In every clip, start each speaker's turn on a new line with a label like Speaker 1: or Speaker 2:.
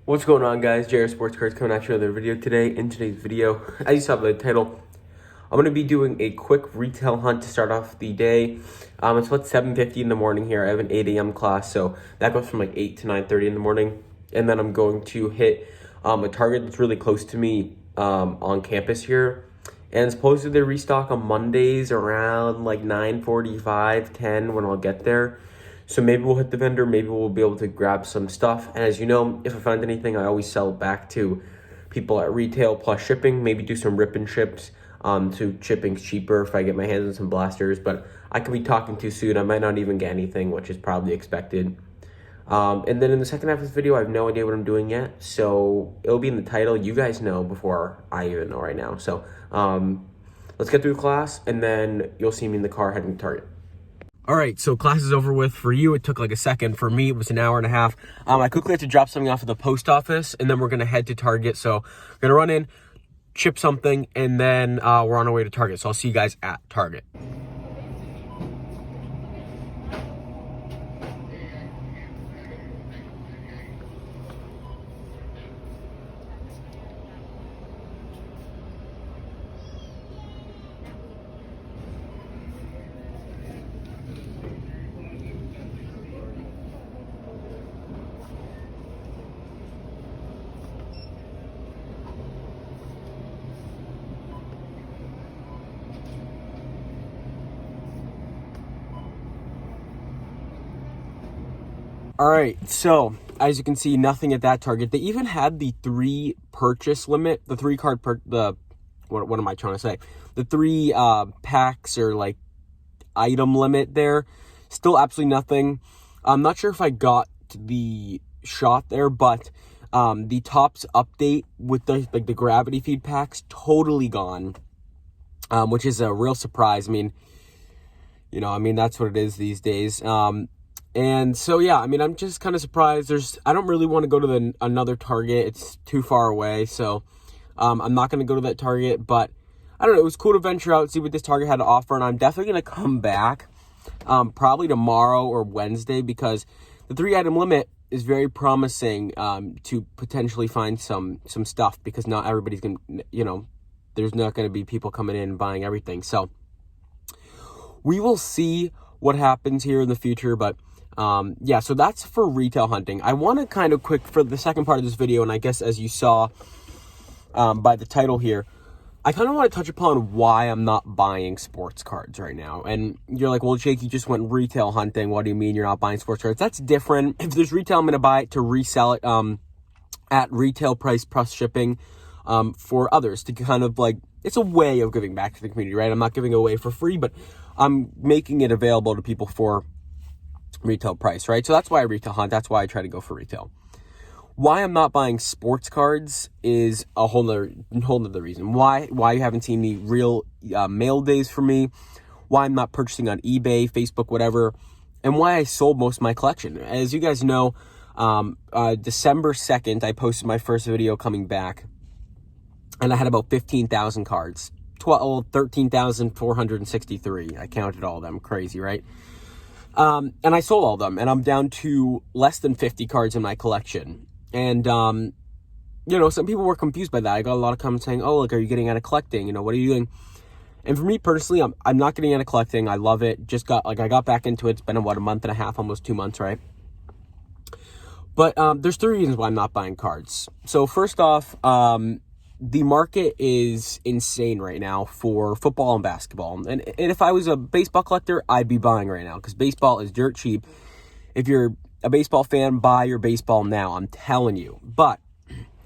Speaker 1: What's going on, guys? JR Sports Cards coming at you with another video today. In today's video, as you saw by the title, I'm going to be doing a quick retail hunt to start off the day. It's about 7:50 in the morning here. I have an 8 a.m. class, so that goes from like 8 to 9:30 in the morning. And then I'm going to hit a target that's really close to me on campus here. And supposedly they restock on Mondays around like 9:45, 10 when I'll get there. So maybe we'll hit the vendor, maybe we'll be able to grab some stuff. And as you know, if I find anything, I always sell it back to people at retail plus shipping, maybe do some rip and ships. So shipping's cheaper if I get my hands on some blasters, but I could be talking too soon. I might not even get anything, which is probably expected. And then in the second half of this video, I have no idea what I'm doing yet. So it'll be in the title. You guys know before I even know right now. So let's get through class, and then you'll see me in the car heading to Target. All right, so class is over with. For you, it took like a second. For me, it was an hour and a half. I quickly have to drop something off at the post office, and then we're going to head to Target. So I'm going to run in, ship something, and then we're on our way to Target. So I'll see you guys at Target. All right, so as you can see, nothing at that Target. They even had the 3 purchase limit, the 3 card what am I trying to say? The 3 packs or like item limit there. Still absolutely nothing. I'm not sure if I got the shot there, but the Topps update with the gravity feed packs totally gone, which is a real surprise. I mean, that's what it is these days. And so, yeah, I'm just kind of surprised. I don't really want to go to another Target. It's too far away. So, I'm not going to go to that Target, but I don't know. It was cool to venture out, see what this Target had to offer. And I'm definitely going to come back, probably tomorrow or Wednesday, because the 3 item limit is very promising, to potentially find some stuff, because not everybody's going to, there's not going to be people coming in and buying everything. So we will see what happens here in the future, but yeah, so that's for retail hunting. I want to kind of quick for the second part of this video, and I guess as you saw by the title here, I kind of want to touch upon why I'm not buying sports cards right now. And you're like, well, Jake, you just went retail hunting. What do you mean you're not buying sports cards? That's different. If there's retail, I'm going to buy it to resell it at retail price plus shipping for others to kind of it's a way of giving back to the community, right? I'm not giving it away for free, but I'm making it available to people for retail price, right? So that's why I retail hunt. That's why I try to go for retail. Why I'm not buying sports cards is a whole nother reason. Why you haven't seen the real mail days for me. Why I'm not purchasing on eBay, Facebook, whatever. And why I sold most of my collection. As you guys know, December 2nd, I posted my first video coming back. And I had about 15,000 cards. 13,463. I counted all of them. Crazy, right? And I sold all of them, and I'm down to less than 50 cards in my collection. And, some people were confused by that. I got a lot of comments saying, oh, look, are you getting out of collecting? What are you doing? And for me personally, I'm not getting out of collecting. I love it. I got back into it. It's been, a month and a half, almost 2 months, right? But, there's 3 reasons why I'm not buying cards. So first off, the market is insane right now for football and basketball. And if I was a baseball collector, I'd be buying right now, because baseball is dirt cheap. If you're a baseball fan, buy your baseball now. I'm telling you. But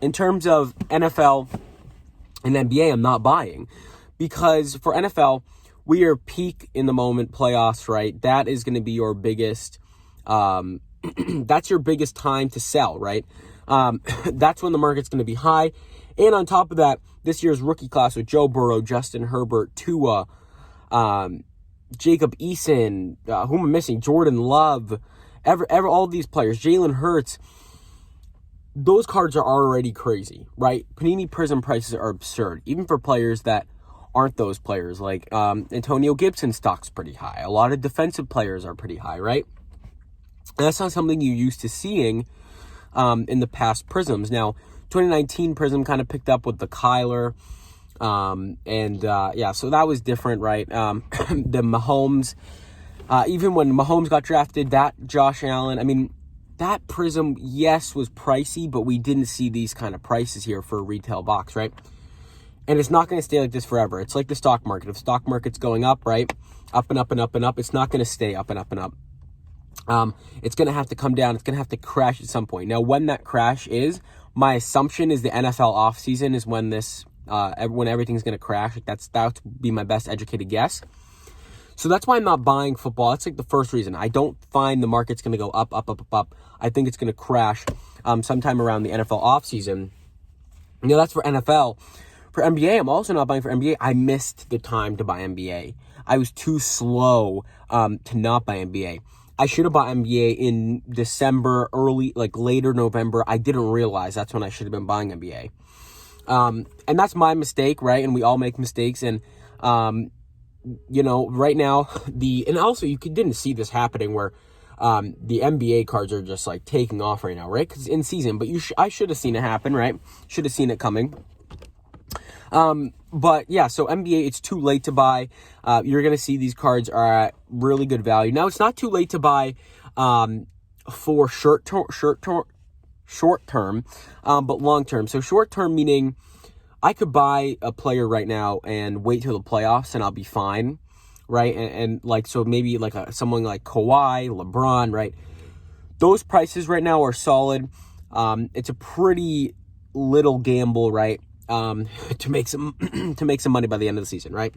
Speaker 1: in terms of NFL and NBA, I'm not buying, because for NFL, we are peak in the moment playoffs, right? That is going to be your biggest, that's your biggest time to sell, right? That's when the market's going to be high. And on top of that, this year's rookie class with Joe Burrow, Justin Herbert, Tua, Jacob Eason, who am I missing? Jordan Love, all these players, Jalen Hurts. Those cards are already crazy, right? Panini Prism prices are absurd, even for players that aren't those players. Like Antonio Gibson stock's pretty high. A lot of defensive players are pretty high, right? And that's not something you're used to seeing in the past Prisms. Now, 2019 Prism kind of picked up with the Kyler, yeah, so that was different, right? The Mahomes, even when Mahomes got drafted, that Josh Allen, I mean, that Prism, yes, was pricey, but we didn't see these kind of prices here for a retail box, right? And it's not going to stay like this forever. It's like the stock market. If the stock market's going up, right, up and up and up and up, it's not going to stay up and up and up. It's going to have to come down. It's going to have to crash at some point. Now, when that crash is, my assumption is the NFL offseason is when when everything's going to crash. Like that would be my best educated guess. So that's why I'm not buying football. That's like the first reason. I don't find the market's going to go up, up, up, up, up. I think it's going to crash sometime around the NFL offseason. You know, that's for NFL. For NBA, I'm also not buying for NBA. I missed the time to buy NBA. I was too slow to not buy NBA. I should have bought NBA in December, later November. I didn't realize that's when I should have been buying NBA. And that's my mistake, right? And we all make mistakes. And, right now, and also you didn't see this happening where the NBA cards are just like taking off right now, right? Because it's in season, but I should have seen it happen, right? Should have seen it coming. But yeah, so NBA, it's too late to buy. You're going to see these cards are at really good value. Now, it's not too late to buy, for short term, but long term. So short term, meaning I could buy a player right now and wait till the playoffs and I'll be fine. Right. And so maybe someone like Kawhi, LeBron, right? Those prices right now are solid. It's a pretty little gamble, right? To make some money by the end of the season, right?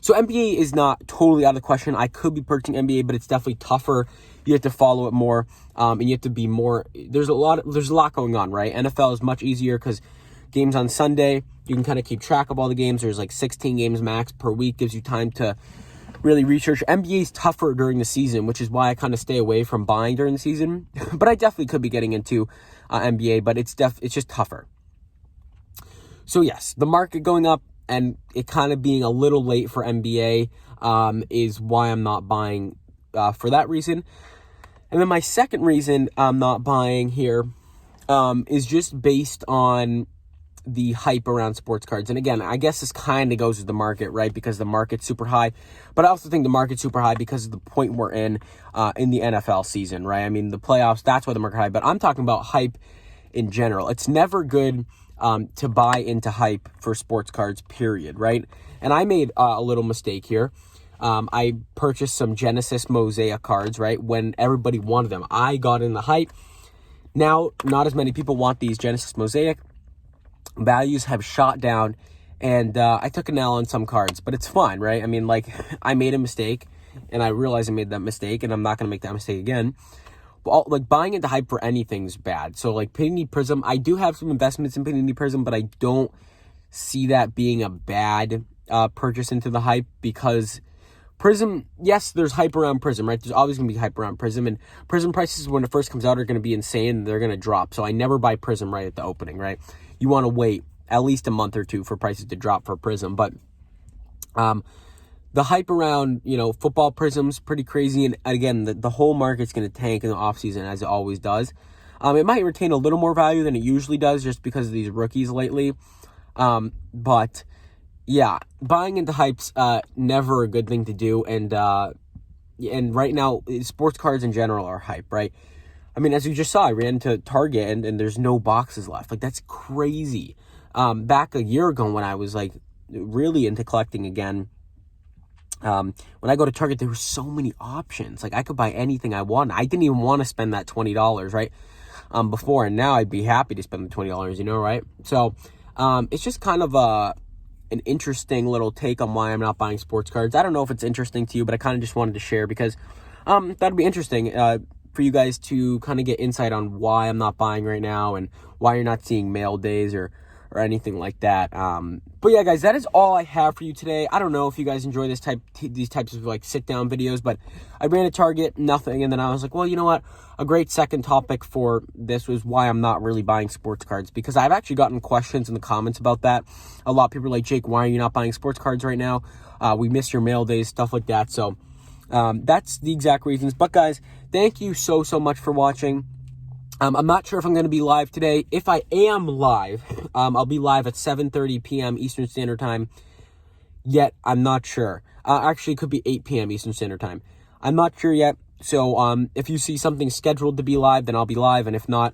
Speaker 1: So NBA is not totally out of the question. I could be purchasing NBA, but it's definitely tougher. You have to follow it more, and you have to be more. There's a lot going on, right? NFL is much easier because games on Sunday, you can kind of keep track of all the games. There's 16 games max per week, gives you time to really research. NBA is tougher during the season, which is why I kind of stay away from buying during the season. But I definitely could be getting into NBA, but it's just tougher. So yes, the market going up and it kind of being a little late for NBA is why I'm not buying for that reason. And then my second reason I'm not buying here is just based on the hype around sports cards. And again, I guess this kind of goes with the market, right? Because the market's super high. But I also think the market's super high because of the point we're in the NFL season, right? I mean, the playoffs, that's why the market high. But I'm talking about hype in general. It's never good to buy into hype for sports cards, period, right? And I made a little mistake here. I purchased some Genesis Mosaic cards, right? When everybody wanted them. I got in the hype. Now, not as many people want these Genesis Mosaic. Values have shot down, and I took an L on some cards, but it's fine, right? I mean, I made a mistake, and I realized I made that mistake, and I'm not going to make that mistake again. But buying into hype for anything's bad. So Panini Prism, I do have some investments in Panini Prism, but I don't see that being a bad purchase into the hype because Prism, yes, there's hype around Prism, right? There's always going to be hype around Prism, and Prism prices when it first comes out are going to be insane. They're going to drop. So I never buy Prism right at the opening, right? You want to wait at least a month or two for prices to drop for Prism. But the hype around, football Prism's pretty crazy. And again, the whole market's going to tank in the offseason as it always does. It might retain a little more value than it usually does just because of these rookies lately. But yeah, buying into hype's never a good thing to do. And right now, sports cards in general are hype, right? I mean, as you just saw, I ran to Target and there's no boxes left. That's crazy. Back a year ago when I was really into collecting again, when I go to Target, there were so many options. I could buy anything I want. I didn't even want to spend that $20, right? Before, and now I'd be happy to spend the $20, right? So, it's just kind of an interesting little take on why I'm not buying sports cards. I don't know if it's interesting to you, but I kind of just wanted to share because, that'd be interesting, for you guys to kind of get insight on why I'm not buying right now and why you're not seeing mail days or anything like that. But yeah, guys, that is all I have for you today. I don't know if you guys enjoy these types of sit down videos, but I ran a Target, nothing. And then I was like, well, you know what? A great second topic for this was why I'm not really buying sports cards, because I've actually gotten questions in the comments about that. A lot of people are like, Jake, why are you not buying sports cards right now? We miss your mail days, stuff like that. So, that's the exact reasons. But guys, thank you so much for watching. I'm not sure if I'm going to be live today. If I am live, I'll be live at 7:30 p.m. Eastern Standard Time. Yet, I'm not sure. Actually, it could be 8 p.m. Eastern Standard Time. I'm not sure yet. So, if you see something scheduled to be live, then I'll be live. And if not,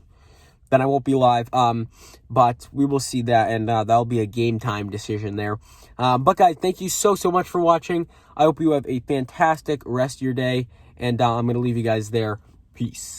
Speaker 1: then I won't be live. But we will see that. And that'll be a game time decision there. But, guys, thank you so much for watching. I hope you have a fantastic rest of your day. And I'm going to leave you guys there. Peace.